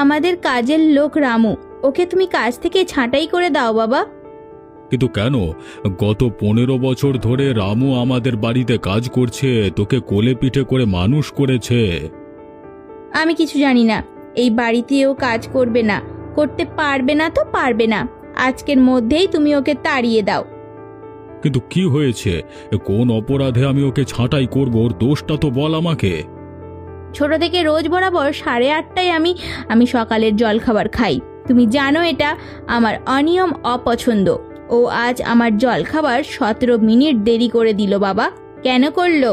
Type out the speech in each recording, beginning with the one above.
আমাদের কাজের লোক রামু, ওকে তুমি কাজ থেকে ছাঁটাই করে দাও বাবা। কিন্তু কেন? গত 15 বছর ধরে রামু আমাদের বাড়িতে কাজ করছে, তোকে কোলে পিঠে করে মানুষ করেছে। আমি কিছু জানি না, এই বাড়িতেও কাজ করবে না, করতে পারবে না তো পারবে না। আজকের মধ্যেই তুমি ওকে তাড়িয়ে দাও। কিন্তু কি হয়েছে? কোন অপরাধে আমি ওকে ছাঁটাই করব? ওর দোষটা তো বল আমাকে। ছোট থেকে রোজ বরাবর 8:30টায় আমি সকালের জলখাবার খাই। তুমি জানো এটা আমার অনিয়ম, অপছন্দ। ও আজ আমার জলখাবার 17 মিনিট দেরি করে দিল বাবা। কেন করলো?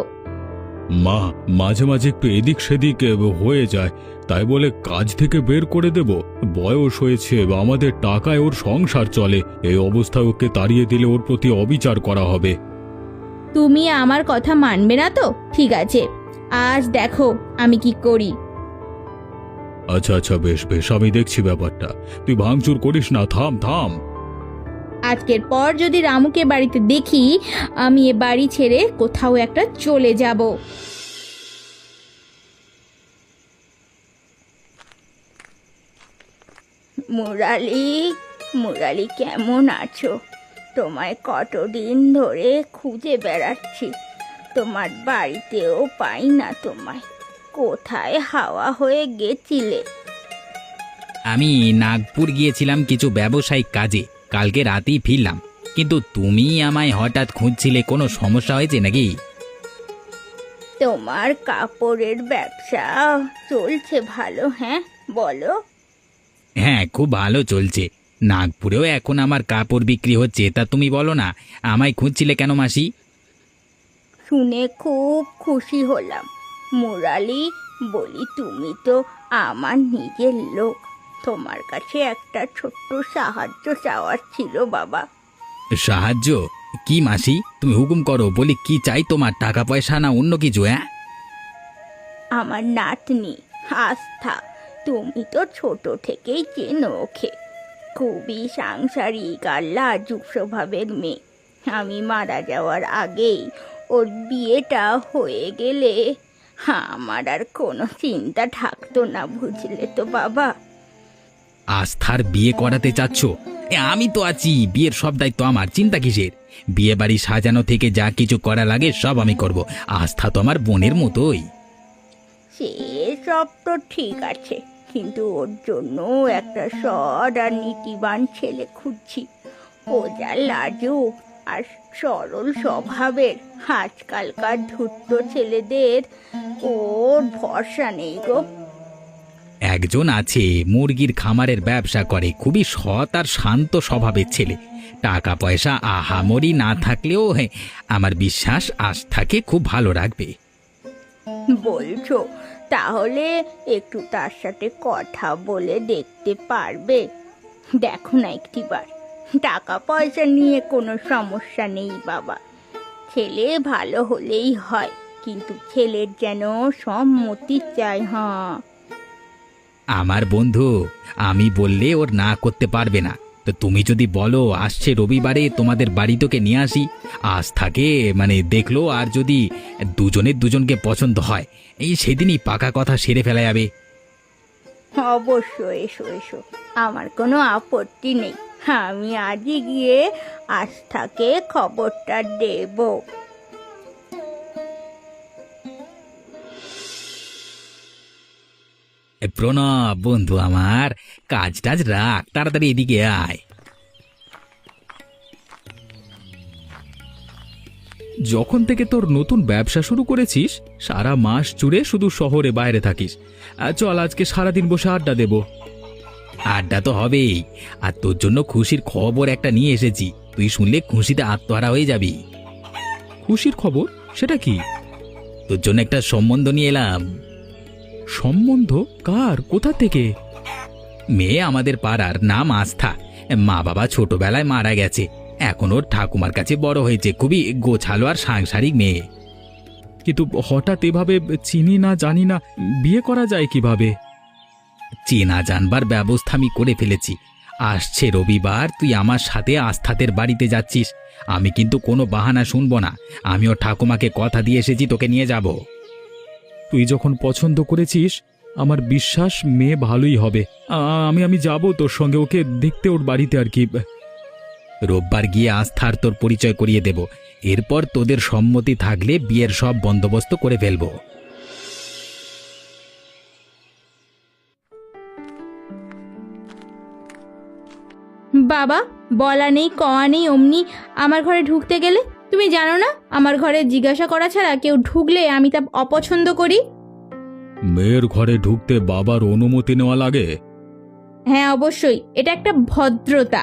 মা, মাঝে মাঝে একটু এদিক সেদিক হয়ে যায়, তাই বলে কাজ থেকে বের করে দেব? বয়স হয়েছে, আমাদের টাকায় ওর সংসার চলে। এই অবস্থায় ওকে তাড়িয়ে দিলে ওর প্রতি অবিচার করা হবে। তুমি আমার কথা মানবে না তো? ঠিক আছে, আজ দেখো আমি কি করি। আচ্ছা আচ্ছা, বেশ বেশ, আমি দেখছি ব্যাপারটা। তুই ভাঙচুর করিস না, থাম থাম। আজকের পর যদি রামুকে বাড়িতে দেখি, আমি এ বাড়ি ছেড়ে কোথাও একটা চলে যাব। মুরালি, মুরালি কেমন আছো? তোমায় কতদিন ধরে খুঁজে বেড়াচ্ছি, তোমার বাড়িতেও পাই না তোমায়। কোথায় হাওয়া হয়ে গেছিলে? আমি নাগপুর গিয়েছিলাম কিছু ব্যবসায়িক কাজে, কালকে রাতেই ফিরলাম। কিন্তু তুমি আমায় হঠাৎ খুঁজছিলে, কোনো সমস্যা হয়েছে নাকি? তোমার কাপড়ের ব্যবসা চলছে ভালো? হ্যাঁ বলো। হ্যাঁ, খুব ভালো চলছে। নাগপুরেও এখন আমার কাপড় বিক্রি হচ্ছে। তা তুমি বলো না, আমায় খুঁজছিলে কেন মাসি? শুনে খুব খুশি হলাম মুরালি। বলি, তুমি তো আমার নিজের লোক, তোমার কাছে একটা ছোট্ট সাহায্য চাওয়ার ছিল বাবা। সাহায্য? কি মাসি, তুমি হুকুম করো। বলি কি চাই তোমার? টাকা পয়সা না অন্য কিছু? হ্যাঁ, আমার নাতনি আস্থা, তুমি তো ছোট থেকেই চেনো ওকে, খুবই সাংসারিক আর লাজুক স্বভাবের মেয়ে। আমি মারা যাওয়ার আগেই ওর বিয়েটা হয়ে গেলে আমার আর কোনো চিন্তা থাকতো না, বুঝলে তো বাবা। আস্থার বিয়ে করাতে চাচ্ছ? আমি তো আছি, বিয়ের সব দায়িত্ব আমার, চিন্তা কিসের? বিয়ে বাড়ি সাজানো থেকে যা কিছু করা লাগে সব আমি করব। আস্থা তো আমার বোনের মতোই। সে সব তো ঠিক আছে, কিন্তু ওর জন্য একটা সৎ আর নীতিবান ছেলে খুঁজছি। ও যা লাজুক আর সরল স্বভাবের, আজকালকার ধূর্ত ছেলেদের ওর ভরসা নেই গো। একজন আছে, মুরগির খামারের ব্যবসা করে, খুবই সৎ আর শান্ত স্বভাবের ছেলে। টাকা পয়সা আহামরি না থাকলেও আমার বিশ্বাস আস্থাকে খুব ভালো রাখবে। বলছো? তাহলে একটু তার সাথে কথা বলে দেখতে পারবে? দেখো না একটিবার, টাকা পয়সা নিয়ে কোনো সমস্যা নেই বাবা, ছেলে ভালো হলেই হয়, কিন্তু ছেলের যেন সম্মতি চাই। হ্যাঁ, আমার বন্ধু, আমি বললে ওর না করতে পারবে না। তো তুমি যদি বলো আসছে রবিবারে তোমাদের বাড়ি তোকে নিয়ে আসি, আস্থাকে দেখলো, আর যদি দুজনের দুজনকে পছন্দ হয়, এই সেদিনই পাকা কথা সেরে ফেলা যাবে। অবশ্যই, এসো এসো, আমার কোনো আপত্তি নেই। আমি আজই গিয়ে আস্থাকে খবরটা দেব। প্রণব বন্ধু আমার, কাজ টাজ রাখ, তাড়াতাড়ি এদিকে আয়। যখন থেকে তোর নতুন ব্যবসা শুরু করেছিস, সারা মাস জুড়ে শুধু শহরে বাইরে থাকিস। চল আজকে সারাদিন বসে আড্ডা দেব। আড্ডা তো হবেই, আর তোর জন্য খুশির খবর একটা নিয়ে এসেছি। তুই শুনলে খুশিতে আত্মহারা হয়ে যাবি। খুশির খবর? সেটা কি? তোর জন্য একটা সম্বন্ধ নিয়ে এলাম। সম্বন্ধ? কার? কোথা থেকে? মেয়ে আমাদের পাড়ার, নাম আস্থা। মা বাবা ছোটবেলায় মারা গেছে, এখন ওর ঠাকুমার কাছে বড় হয়েছে। খুবই গোছালো আর সাংসারিক মেয়ে। কিন্তু হঠাৎ এভাবে চিনি না জানি না, বিয়ে করা যায় কিভাবে? চেনা জানবার ব্যবস্থা আমি করে ফেলেছি। আসছে রবিবার তুই আমার সাথে আস্থাদের বাড়িতে যাচ্ছিস। আমি কিন্তু কোনো বাহানা শুনবো না। আমি ওর ঠাকুমাকে কথা দিয়ে এসেছি তোকে নিয়ে যাব। তুই যখন পছন্দ করেছিস, আমার বিশ্বাস মেয়ে ভালোই হবে। আমি যাব তোর সঙ্গে, ওকে দেখতে ওর বাড়িতে আর কি। রোববার গিয়ে আস্থার তোর পরিচয় করিয়ে দেব। এরপর তোদের সম্মতি থাকলে বিয়ের সব বন্দোবস্ত করে ফেলবো। বাবা, বলা নেই কওয়া নেই অমনি আমার ঘরে ঢুকতে গেলে। তুমি জানো না আমার ঘরে জিজ্ঞাসা করা ছাড়া কেউ ঢুকলে আমি তা অপছন্দ করি। মেয়ের ঘরে ঢুকতে বাবার অনুমতি নেওয়া লাগে? হ্যাঁ অবশ্যই, এটা একটা ভদ্রতা।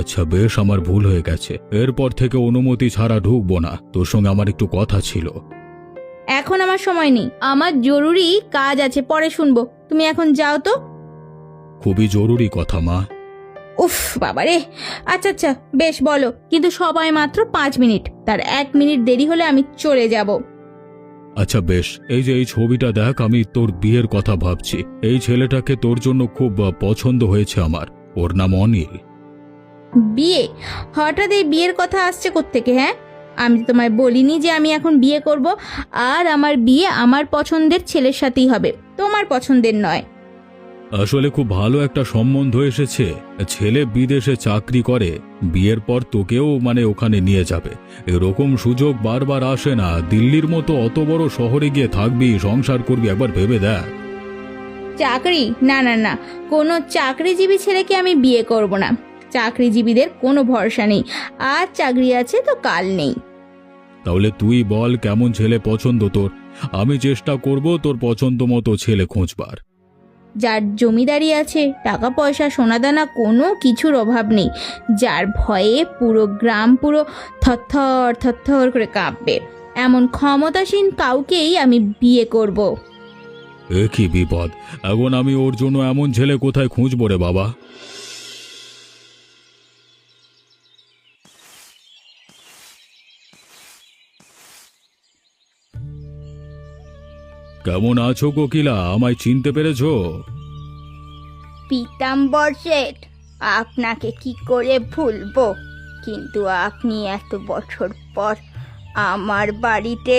আচ্ছা বেশ, আমার ভুল হয়ে গেছে। এরপর থেকে অনুমতি ছাড়া ঢুকবো না। তোর সঙ্গে আমার একটু কথা ছিল। এখন আমার সময় নেই, আমার জরুরি কাজ আছে, পরে শুনবো। তুমি এখন যাও তো। খুবই জরুরি কথা মা। উফ বাবারে। আচ্ছা আচ্ছা বেশ বলো, কিন্তু সবাই মাত্র 5 মিনিট, তার 1 মিনিট দেরি হলে আমি চলে যাব। আচ্ছা বেশ, এই যে এই ছবিটা দেখ, আমি তোর বিয়ের কথা ভাবছি। এই ছেলেটাকে তোর জন্য খুব পছন্দ হয়েছে আমার। ওর নাম অনিল। বিয়ে? হঠাৎ এই বিয়ের কথা আসছে কোত্থেকে? হ্যাঁ, আমি তো তোমায় বলিনি যে আমি এখন বিয়ে করব। আর আমার বিয়ে আমার পছন্দের ছেলের সাথেই হবে, তোমার পছন্দের নয়। আসলে খুব ভালো একটা সম্বন্ধ এসেছে। ছেলে বিদেশে চাকরি করে, বিয়ের পর তোকেও ওখানে নিয়ে যাবে। এরকম সুযোগ বারবার আসে না। দিল্লির মতো অত বড় শহরে গিয়ে থাকবি, সংসার করবি, একবার ভেবে দেখ। চাকরি? না না না, কোনো চাকরিজীবী ছেলেকে আমি বিয়ে করব না। চাকরিজীবীদের কোনো ভরসা নেই, আজ চাকরি আছে তো কাল নেই। তাহলে তুই বল কেমন ছেলে পছন্দ তোর। আমি চেষ্টা করব তোর পছন্দ মতো ছেলে খোঁজবার। যার জমিদারি আছে, টাকা পয়সা সোনাদানা কোনো কিছুর অভাব নেই, যার ভয়ে পুরো গ্রাম পুরো থরথর থরথর করে কাঁপবে, এমন ক্ষমতাসীন কাউকেই আমি বিয়ে করব। এ কি বিপদ! এখন আমি ওর জন্য এমন ছেলে কোথায় খুঁজবো রে বাবা? কেমন আছো কোকিলা? আমায় চিনতে পেরেছো? পীতাম্বর শেঠ, আপনাকে কি করে ভুলবো, কিন্তু আপনি এত বছর পর আমার বাড়িতে।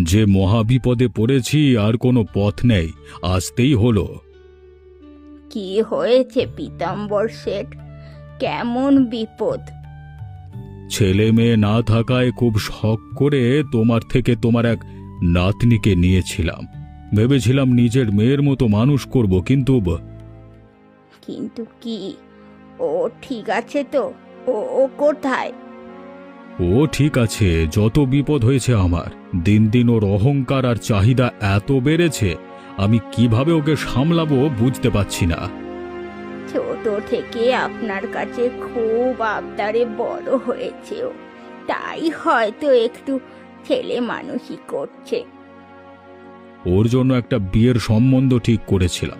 যে মহাবিপদে পড়েছি, আর কোনো পথ নেই, আসতেই হলো। কি হয়েছে পীতাম্বর শেঠ? কেমন বিপদ? ছেলে মেয়ে না থাকায় খুব শখ করে তোমার থেকে তোমার এক নাতনিকে নিয়েছিলাম। ভেবেছিলাম নিজের মেয়ের মতো মানুষ করব, কিন্তু কিন্তু কি? ও ঠিক আছে তো? ও কোথায়? ও ঠিক আছে। যত বিপদ হয়েছে আমার, দিন দিন ওর অহংকার আর চাহিদা এত বেড়েছে, আমি কিভাবে ওকে সামলাবো বুঝতে পারছি না। ছোট থেকে আপনার কাছে খুব আবদারে বড় হয়েছে ও, তাই হয়তো একটু ছেলে মানুষই করছে। ওর জন্য একটা বিয়ের সম্বন্ধ ঠিক করেছিলাম।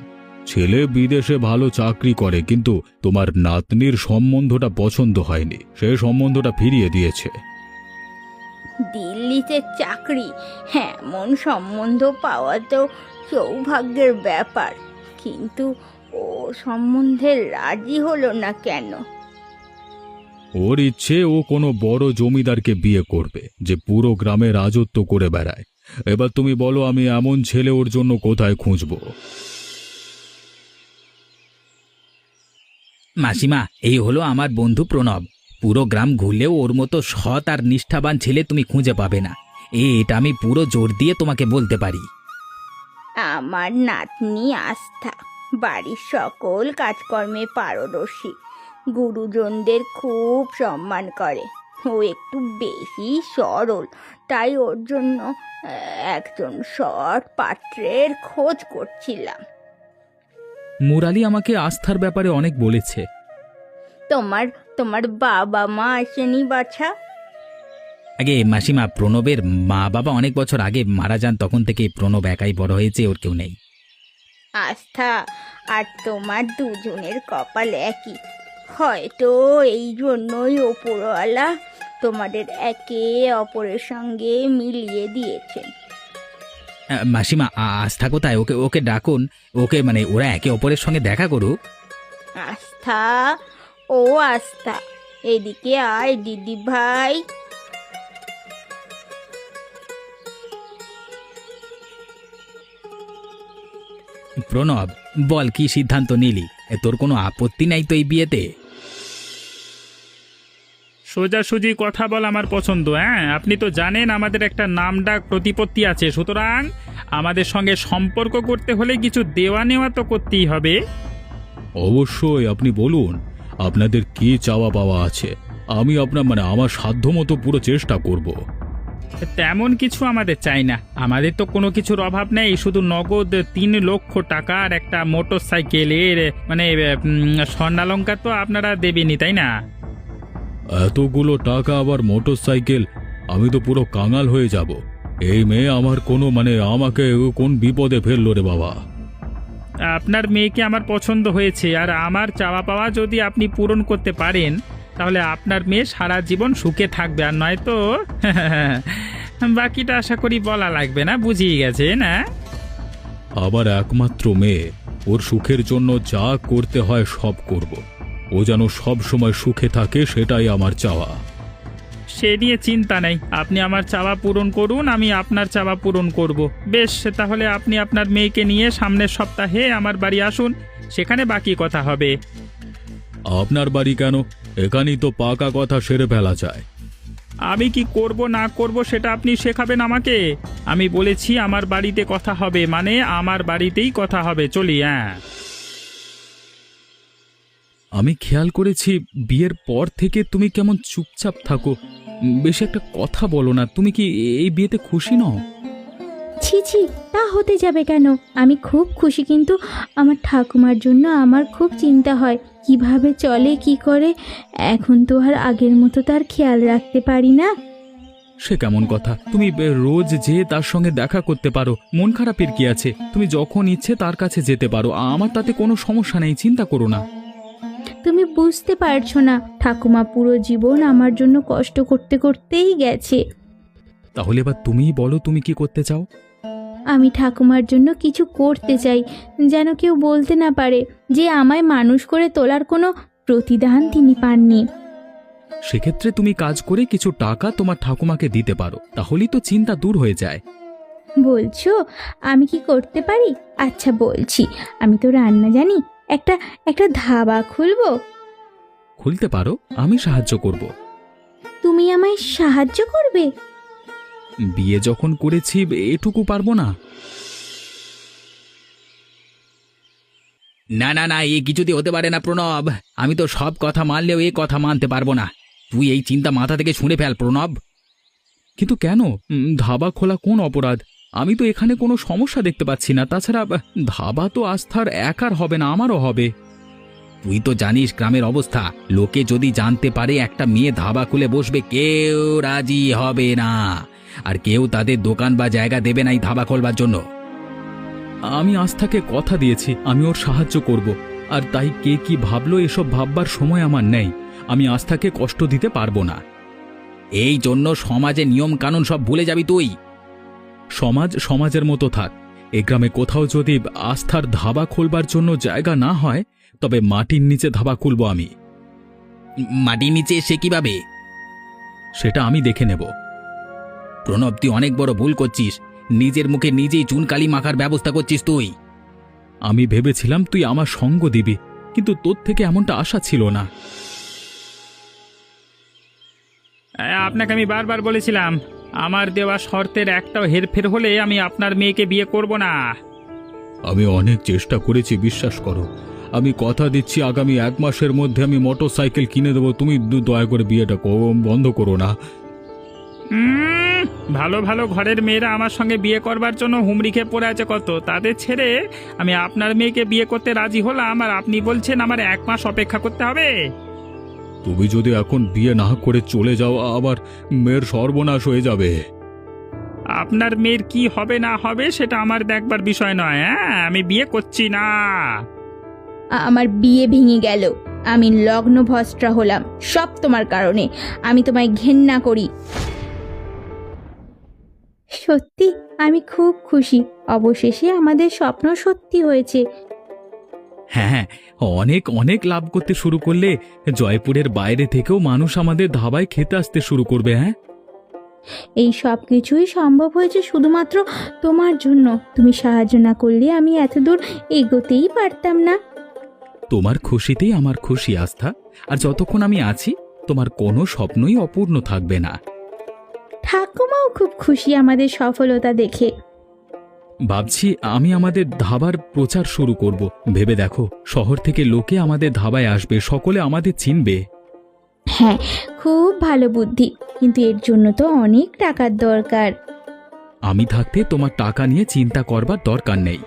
ছেলে বিদেশে ভালো চাকরি করে, কিন্তু তোমার নাতনির সম্বন্ধটা পছন্দ হয়নি। সে সম্বন্ধটা ফিরিয়ে দিয়েছে। দিল্লিতে চাকরি? হ্যাঁ, এমন সম্বন্ধ পাওয়া তো সৌভাগ্যের ব্যাপার, কিন্তু ও সম্বন্ধে রাজি হলো না কেন? ওর ইচ্ছে ও কোনো বড় জমিদারকে বিয়ে করবে, যে পুরো গ্রামে রাজত্ব করে বেড়ায়। এবার তুমি বলো, আমি এমন ছেলে ওর জন্য কোথায় খুঁজবো? মাসিমা, এই হলো আমার বন্ধু প্রণব। পুরো গ্রাম ঘুরলেও ওর মতো সৎ আর নিষ্ঠাবান ছেলে তুমি খুঁজে পাবে না। এটা আমি পুরো জোর দিয়ে তোমাকে বলতে পারি। আমার নাতনি আস্থা বাড়ির সকল কাজকর্মে পারদর্শী, গুরুজনদের খুব সম্মান করে। ও একটু বেশি সরল, তাই ওর জন্য একজন সৎ পাত্রের খোঁজ করছিলাম। মুরালি আমাকে আস্থার ব্যাপারে অনেক বলেছে। তোমার তোমার বাবা মা আসেনি বাছা? আগে মাসিমা, প্রণবের মা বাবা অনেক বছর আগে মারা যান, তখন থেকে প্রণব একাই বড় হয়েছে, ওর কেউ নেই। আস্থা আর তোমার দুজনের কপাল একই, হয়তো এই জন্যই ওপরওয়ালা তোমাদের একে অপরের সঙ্গে মিলিয়ে দিয়েছেন। মাসিমা, আস্থা কোথায়? ওকে ওকে ডাকুন। ওকে ওরা একে অপরের সঙ্গে দেখা করুক। আস্থা, ও আস্থা, এদিকে আয় দিদি ভাই। প্রণব, বল কি সিদ্ধান্ত নিলি? তোর কোনো আপত্তি নাই তো এই বিয়েতে? সোজাসুজি কথা বল আমার পছন্দ। হ্যাঁ, আপনি তো জানেন আমাদের একটা নামডাক প্রতিপত্তি আছে, সুতরাং আমাদের সঙ্গে সম্পর্ক করতে হলে কিছু দেওয়া নেওয়া তো করতেই হবে। অবশ্যই, আপনি বলুন আপনাদের কি চাওয়া পাওয়া আছে। আমি আমার সাধ্যমতো পুরো চেষ্টা করব। তেমন কিছু আমাদের চাই না, আমাদের তো কোনো কিছুর অভাব নেই, শুধু নগদ 3 লক্ষ টাকা আর একটা মোটর সাইকেলের স্বর্ণালঙ্কার তো আপনারা দেবেনই, তাই না? এতগুলো টাকা আবার মোটরসাইকেল, আমি তো পুরো কাঙাল হয়ে যাব। এই মেয়ে আমার আমাকে কোন বিপদে ফেললো রে বাবা। আপনার মেয়েকে আমার পছন্দ হয়েছে, আর আমার চাওয়া পাওয়া যদি আপনি পূরণ করতে পারেন তাহলে আপনার মেয়ে সারা জীবন সুখে থাকবে, আর নয়তো বাকিটা আশা করি বলা লাগবে না, বুঝিয়ে গেছে না? আবার একমাত্র মেয়ে, ওর সুখের জন্য যা করতে হয় সব করব। ও যেন সব সময় সুখে থাকে, সেটাই আমার চাওয়া। সে নিয়ে চিন্তা নেই, আপনি আমার চাওয়া পূরণ করুন, আমি আপনার চাওয়া পূরণ করব। বেশ, তাহলে আপনি আপনার মেয়েকে নিয়ে সামনের সপ্তাহে আমার বাড়ি আসুন, সেখানে বাকি কথা হবে। আপনার বাড়ি কেন? এখানেই তো পাকা কথা সেরে ফেলা যায়। আমি কি করব না করব সেটা আপনি শেখাবেন আমাকে? আমি বলেছি আমার বাড়িতে কথা হবে, মানে আমার বাড়িতেই কথা হবে। চলি। হ্যাঁ, আমি খেয়াল করেছি বিয়ের পর থেকে তুমি কেমন চুপচাপ থাকো, বেশি একটা কথা বলো না। তুমি কি এই বিয়েতে খুশি নও? ছি ছি, তা হতে যাবে কেন? আমি খুব খুশি, কিন্তু আমার ঠাকুমার জন্য আমার খুব চিন্তা হয়, কিভাবে চলে কি করে। এখন তো আর আগের মতো তার খেয়াল রাখতে পারি না। সে কেমন কথা? তুমি রোজ যেয়ে তার সঙ্গে দেখা করতে পারো, মন খারাপের কি আছে? তুমি যখন ইচ্ছে তার কাছে যেতে পারো, আমার তাতে কোনো সমস্যা নেই, চিন্তা করো না। তুমি বুঝতে পারছো না, ঠাকুমা পুরো জীবন আমার জন্য কষ্ট করতে করতেই গেছে। তাহলে এবার তুমিই বলো, তুমি কি করতে চাও? আমি ঠাকুমার জন্য কিছু করতে চাই, যেন কেউ বলতে না পারে যে আমায় মানুষ করে তোলার কোনো প্রতিদান তিনি পাননি। সেক্ষেত্রে তুমি কাজ করে কিছু টাকা তোমার ঠাকুমাকে দিতে পারো, তাহলেই তো চিন্তা দূর হয়ে যায়। বলছো আমি কি করতে পারি? আচ্ছা বলছি, আমি তো রান্না জানি, একটা একটা ধাবা খুলবো। খুলতে পারো, আমি সাহায্য করব। তুমি আমায় সাহায্য করবে? বিয়ে যখন করেছি এটুকু পারবো না? না না না, এ কিছুতে হতে পারে না প্রণব। আমি তো সব কথা মানলেও এ কথা মানতে পারবো না। তুই এই চিন্তা মাথা থেকে ছুঁড়ে ফেল প্রণব। কিন্তু কেন? ধাবা খোলা কোন অপরাধ? আমি তো এখানে কোনো সমস্যা দেখতে পাচ্ছি না। তাছাড়া ধাবা তো আস্থার একার হবে না, আমারও হবে। তুই তো জানিস গ্রামের অবস্থা, লোকে যদি জানতে পারে একটা মেয়ে ধাবা খুলে বসবে, কেউ রাজি হবে না, আর কেউ তাদের দোকান বা জায়গা দেবে না এই ধাবা খোলবার জন্য। আমি আস্থাকে কথা দিয়েছি আমি ওর সাহায্য করব, আর তাই কে কি ভাবলো এসব ভাববার সময় আমার নেই। আমি আস্থাকে কষ্ট দিতে পারবো না। এই জন্য সমাজে নিয়ম কানুন সব ভুলে যাবি তুই। সমাজ সমাজের মতো থাক। এ গ্রামে কোথাও যদি আস্থার ধাবা খোলবার জন্য জায়গা না হয়, তবে মাটির নিচে ধাবা খুলব আমি। মাটির নিচে সে কিভাবে? সেটা আমি দেখে নেব। প্রণব, তুই অনেক বড় ভুল করছিস। নিজের মুখে নিজেই চুনকালি মাখার ব্যবস্থা করছিস তুই। আমি ভেবেছিলাম তুই আমার সঙ্গ দিবি, কিন্তু তোর থেকে এমনটা আশা ছিল না। আপনাকে আমি বারবার বলেছিলাম, আমার দেওয়া শর্তের একটাও হেরফের হলে আমি আপনার মেয়েকে বিয়ে করব না। আমি অনেক চেষ্টা করেছি, বিশ্বাস করো। আমি কথা দিচ্ছি আগামী 1 মাসের মধ্যে আমি মোটর সাইকেল কিনে দেবো। তুমি দয়া করে বিয়েটা বন্ধ করো না। ভালো ভালো ঘরের মেয়েরা আমার সঙ্গে বিয়ে করবার জন্য হুমড়ি খেয়ে পড়ে আছে কত, তাদের ছেড়ে আমি আপনার মেয়েকে বিয়ে করতে রাজি হলাম, আর আপনি বলছেন আমার 1 মাস অপেক্ষা করতে হবে। তুমি যদি এখন বিয়ে না করে চলে যাও, আবার মেয়ের সর্বনাশ হয়ে যাবে। আপনার মেয়ের কি হবে না হবে সেটা আমার দেখবার বিষয় নয়। হ্যাঁ, আমি বিয়ে করছি না। আমার বিয়ে ভেঙে গেল, আমি লগ্নভ্রষ্টা হলাম, সব তোমার কারণে। আমি তোমায় ঘেন্না করি। সত্যি আমি খুব খুশি, অবশেষে আমাদের স্বপ্ন সত্যি হয়েছে। হ্যাঁ হ্যাঁ, অনেক অনেক লাভ করতে শুরু করলে জয়পুরের বাইরে থেকেও মানুষ আমাদের ধাবায় খেতে আসতে শুরু করবে। হ্যাঁ, এই সব কিছুই সম্ভব হয়েছে শুধুমাত্র তোমার জন্য। তুমি সাহায্য না করলে আমি এত দূর এগোতেই পারতাম না। তোমার খুশিতেই আমার খুশি আস্থা। আর যতক্ষণ আমি আছি তোমার কোনো স্বপ্নই অপূর্ণ থাকবে না। ঠাকুমাও খুব খুশি আমাদের সফলতা দেখে। ভাবছি আমি আমাদের ধাবার প্রচার শুরু করব। ভেবে দেখো, শহর থেকে লোকে আমাদের ধাবায় আসবে, সকলে আমাদের চিনবে। হ্যাঁ, খুব ভালো বুদ্ধি, কিন্তু এর জন্য তো অনেক টাকার দরকার। আমি থাকতে তোমার টাকা নিয়ে চিন্তা করবার দরকার নেই।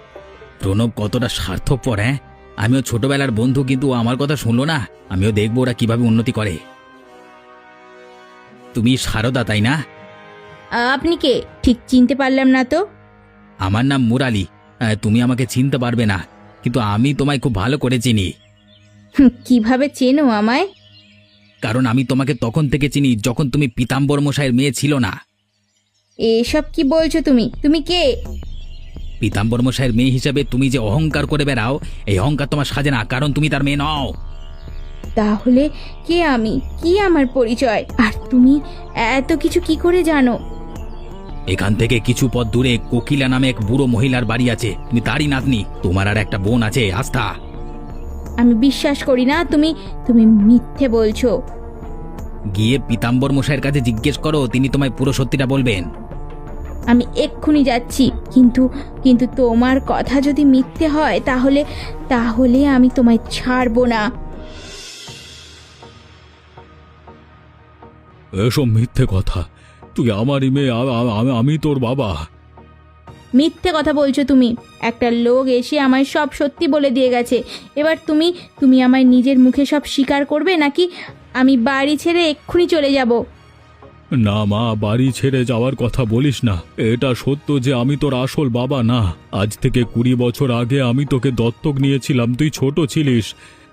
প্রণব কতটা স্বার্থপর! হ্যাঁ, আমিও ছোটবেলার বন্ধু, কিন্তু ও আমার কথা শুনলো না। আমিও দেখবো ওরা কিভাবে উন্নতি করে। তুমি সারদা, তাই না? আপনি কে? ঠিক চিনতে পারলাম না তো। আমার নাম মুরালি। তুমি আমাকে চিনতে পারবে না, কিন্তু আমি তোমায় খুব ভালো করে চিনি। কিভাবে চেনো আমায়? কারণ আমি তোমাকে তখন থেকে চিনি যখন তুমি পীতাম্বর মশাইয়ের মেয়ে ছিল না। এসব কি বলছো তুমি? তুমি কে? পীতাম্বর মশাইয়ের মেয়ে হিসেবে তুমি যে অহংকার করে বেড়াও, এই অহংকার তোমার সাজে না, কারণ তুমি তার মেয়ে নও। তাহলে কে আমি? কি আমার পরিচয়? আর তুমি এত কিছু কি করে জানো? এখান থেকে কিছু পথ দূরে কোকিলা নামে এক বুড়ো মহিলার বাড়ি আছে, তুমি তারই নাতনি। তোমার আর একটা বোন আছে, আস্থা। আমি বিশ্বাস করি না। তুমি তুমি মিথ্যে বলছো। গিয়ে পীতাম্বর মশাইয়ের কাছে জিজ্ঞেস করো, তিনি তোমায় পুরো সত্যিটা বলবেন। আমি এক্ষুনি যাচ্ছি, কিন্তু কিন্তু তোমার কথা যদি মিথ্যে হয় তাহলে তাহলে আমি তোমায় ছাড়বো না। এসব মিথ্যে কথা। তুই আমারই মেয়ে, আমি তোর বাবা। মিথ্যে কথা বলছো তুমি। একটা লোক এসে আমায় সব সত্যি বলে দিয়ে গেছে। এবার তুমি তুমি আমায় নিজের মুখে সব স্বীকার করবে, নাকি আমি বাড়ি ছেড়ে এক্ষুনি চলে যাব? না মা, বাড়ি ছেড়ে যাওয়ার কথা বলিস না। এটা সত্য যে আমি তোর আসল বাবা না। আজ থেকে 20 বছর আগে আমি তোকে দত্তক নিয়েছিলাম। তুই ছোট ছিলিস,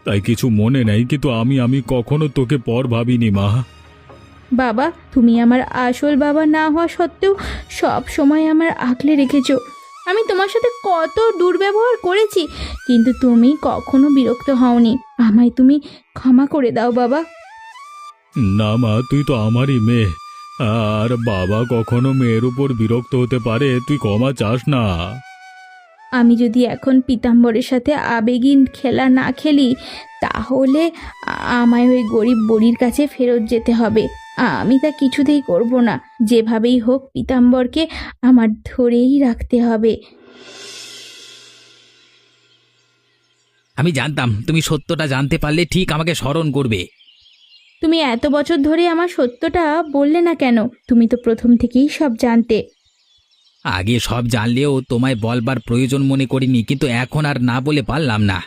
তাই কিছু মনে নেই, কিন্তু আমি কখনো তোকে পর ভাবিনি মা। বাবা, তুমি আমার আসল বাবা না হওয়া সত্ত্বেও সব সময় আমার আগলে রেখেছো। আমি তোমার সাথে কত দুর্ব্যবহার করেছি, কিন্তু তুমি কখনো বিরক্ত হওনি। আমায় তুমি ক্ষমা করে দাও বাবা। না মা, তুই তো আমারই মেয়ে, আর বাবা কখনো মেয়ের উপর বিরক্ত হতে পারে? তুই ক্ষমা চাস না। আমি যদি এখন পীতাম্বরের সাথে আবেগীন খেলা না খেলি, তাহলে আমায় ওই গরিব বুড়ির কাছে ফেরত যেতে হবে। আমি তা কিছুতেই করব না। যেভাবেই হোক পীতাম্বরকে আমার ধরেই রাখতে হবে। আমি জানতাম তুমি সত্যটা জানতে পারলে ঠিক আমাকে স্মরণ করবে। তুমি এত বছর ধরে আমার সত্যটা বললে না কেন? তুমি তো প্রথম থেকেই সব জানতে। আগে সব জানলেও তোমায় বলবার প্রয়োজন মনে করিনি, কিন্তু এখন আর না বলে পারলাম না।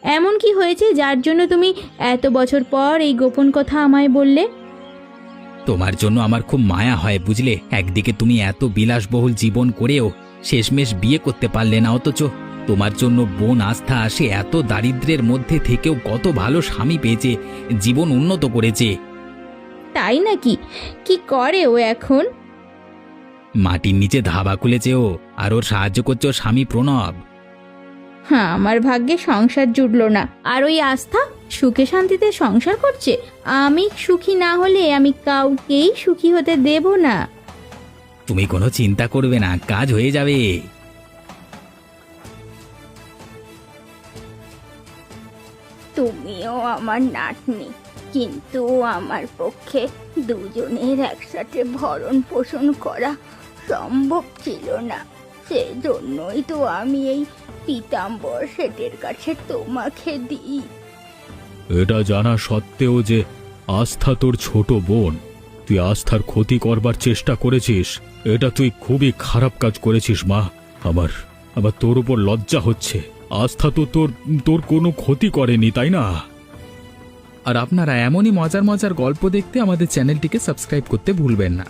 এমন কি হয়েছে যার জন্য তুমি এত বছর পর এই গোপন কথা আমায় বললে? তোমার জন্য আমার খুব মায়া হয়, বুঝলে। একদিকে তুমি এত বিলাসবহুল জীবন করেও শেষমেশ বিয়ে করতে পারলে না, অথচ তোমার জন্য বোন আস্থা আসে এত দারিদ্র্যের মধ্যে থেকেও কত ভালো স্বামী পেয়েছে, জীবন উন্নত করেছে। তাই নাকি? কি করে ও এখন? মাটির নিচে ধাবা খুলেছে ও, আর ওর সাহায্য করছে ওর স্বামী প্রণব। হ্যাঁ, আমার ভাগ্যে সংসার জুটলো না। আর ওই আস্থা সুখে শান্তিতে সংসার করছে। আমি সুখী না হলে আমি কাউকেই সুখী হতে দেব না। তুমি কোনো চিন্তা করবে না, কাজ হয়ে যাবে। তুমিও আমার নাতনি, কিন্তু আমার পক্ষে দুজনের একসাথে ভরণ পোষণ করা সম্ভব ছিল না। সেজন্যই তো আমি এই পীতাম্বর শেঠের কাছে তোমাকে দিই। এটা জানা সত্ত্বেও যে আস্থা তোর ছোট বোন, তুই আস্থার ক্ষতি করবার চেষ্টা করেছিস, এটা তুই খুবই খারাপ কাজ করেছিস মা। আমার আবার তোর উপর লজ্জা হচ্ছে। আস্থা তো তোর কোনো ক্ষতি করেনি, তাই না? আর আপনারা এমনই মজার মজার গল্প দেখতে আমাদের চ্যানেলটিকে সাবস্ক্রাইব করতে ভুলবেন না।